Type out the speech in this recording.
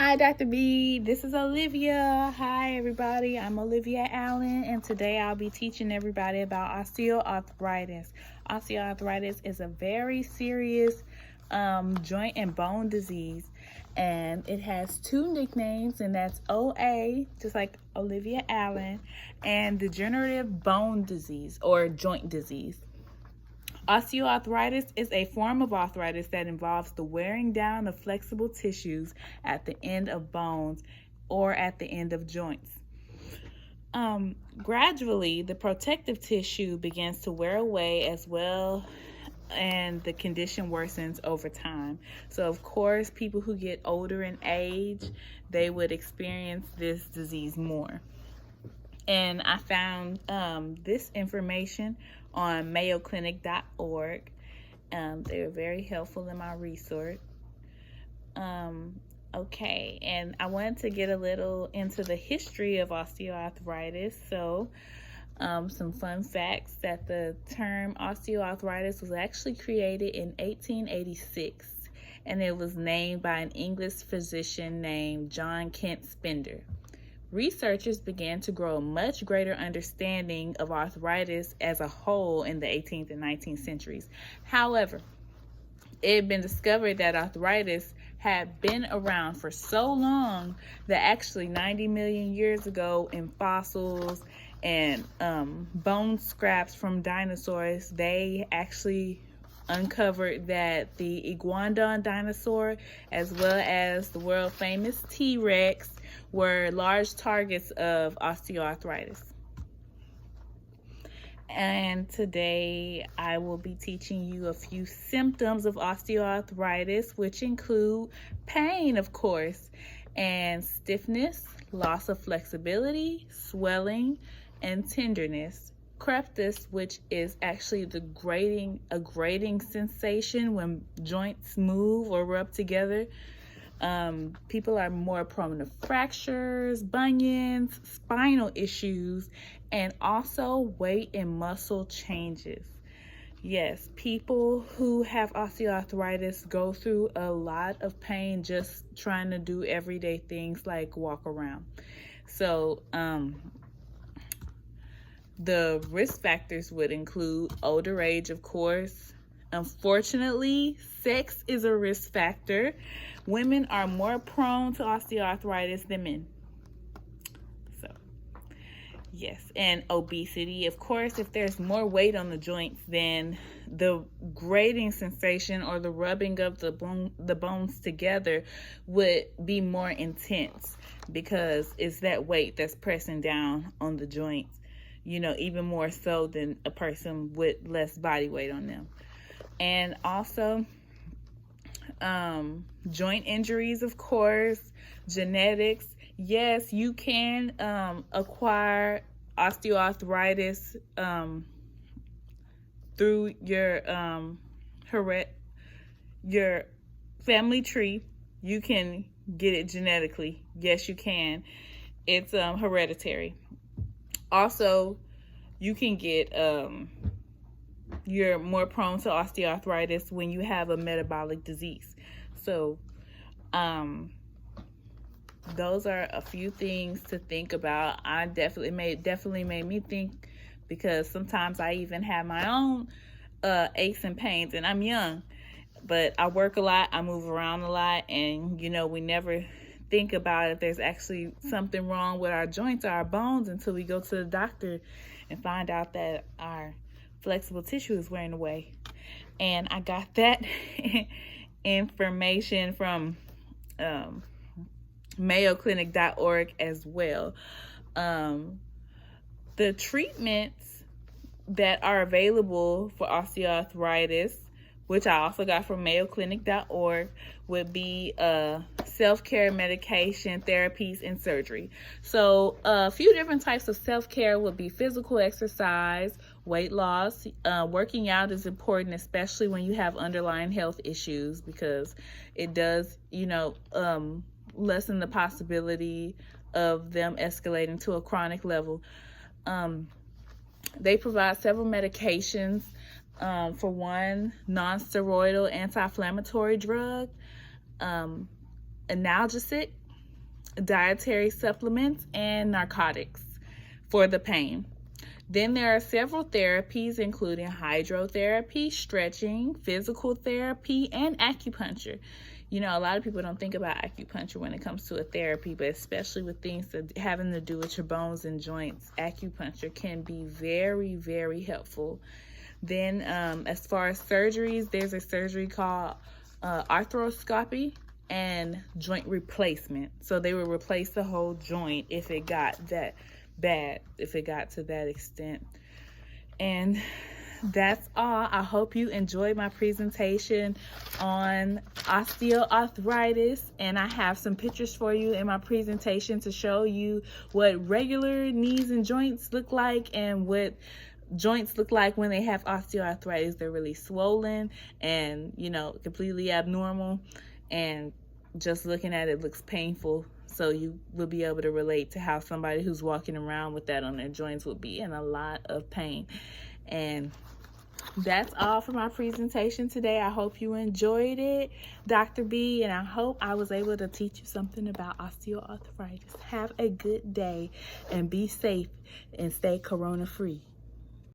Hi, Dr. B. This is Olivia. Hi, everybody. I'm Olivia Allen, and today I'll be teaching everybody about osteoarthritis. Osteoarthritis is a very serious joint and bone disease, and it has two nicknames, and that's OA, just like Olivia Allen, and degenerative bone disease or joint disease. Osteoarthritis is a form of arthritis that involves the wearing down of flexible tissues at the end of bones or at the end of joints. Gradually, the protective tissue begins to wear away as well, and the condition worsens over time. So, of course, people who get older in age, they would experience this disease more. And I found this information on mayoclinic.org. They were very helpful in my research. Okay, and I wanted to get a little into the history of osteoarthritis. So, some fun facts that the term osteoarthritis was actually created in 1886, and it was named by an English physician named John Kent Spender. Researchers began to grow a much greater understanding of arthritis as a whole in the 18th and 19th centuries. However, it had been discovered that arthritis had been around for so long that actually 90 million years ago in fossils and bone scraps from dinosaurs, they actually uncovered that the iguanodon dinosaur as well as the world famous T-Rex were large targets of osteoarthritis. And today I will be teaching you a few symptoms of osteoarthritis, which include pain, of course, and stiffness, loss of flexibility, swelling, and tenderness. Crepitus, which is actually a grating sensation when joints move or rub together. People are more prone to fractures, bunions, spinal issues, and also weight and muscle changes. Yes, people who have osteoarthritis go through a lot of pain just trying to do everyday things like walk around. So, the risk factors would include older age, of course. Unfortunately, sex is a risk factor. Women are more prone to osteoarthritis than men. So, yes, and obesity, of course. If there's more weight on the joints, then the grating sensation or the rubbing of the bones together would be more intense because it's that weight that's pressing down on the joints. Even more so than a person with less body weight on them. And also, joint injuries, of course, genetics. Yes, you can acquire osteoarthritis through your family tree. You can get it genetically. Yes, you can. It's hereditary. Also, you can get, you're more prone to osteoarthritis when you have a metabolic disease. So, those are a few things to think about. Definitely made me think, because sometimes I even have my own aches and pains, and I'm young, but I work a lot, I move around a lot, and we never think about if there's actually something wrong with our joints or our bones until we go to the doctor and find out that our flexible tissue is wearing away. And I got that information from mayoclinic.org as well. The treatments that are available for osteoarthritis, which I also got from mayoclinic.org, would be self-care, medication, therapies, and surgery. So a few different types of self-care would be physical exercise, weight loss. Working out is important, especially when you have underlying health issues, because it does, lessen the possibility of them escalating to a chronic level. They provide several medications. For one, non-steroidal anti-inflammatory drug, analgesic, dietary supplements, and narcotics for the pain. Then there are several therapies, including hydrotherapy, stretching, physical therapy, and acupuncture. You know, a lot of people don't think about acupuncture when it comes to a therapy, but especially with things that having to do with your bones and joints, acupuncture can be very, very helpful. Then as far as surgeries, there's a surgery called arthroscopy and joint replacement. So they will replace the whole joint if it got that bad, if it got to that extent. And that's all. I hope you enjoyed my presentation on osteoarthritis, and I have some pictures for you in my presentation to show you what regular knees and joints look like and what joints look like when they have osteoarthritis. They're really swollen and, you know, completely abnormal, and just looking at it looks painful. So you will be able to relate to how somebody who's walking around with that on their joints would be in a lot of pain. And that's all for my presentation today. I hope you enjoyed it, Dr. B, and I hope I was able to teach you something about osteoarthritis. Have a good day and be safe and stay corona free.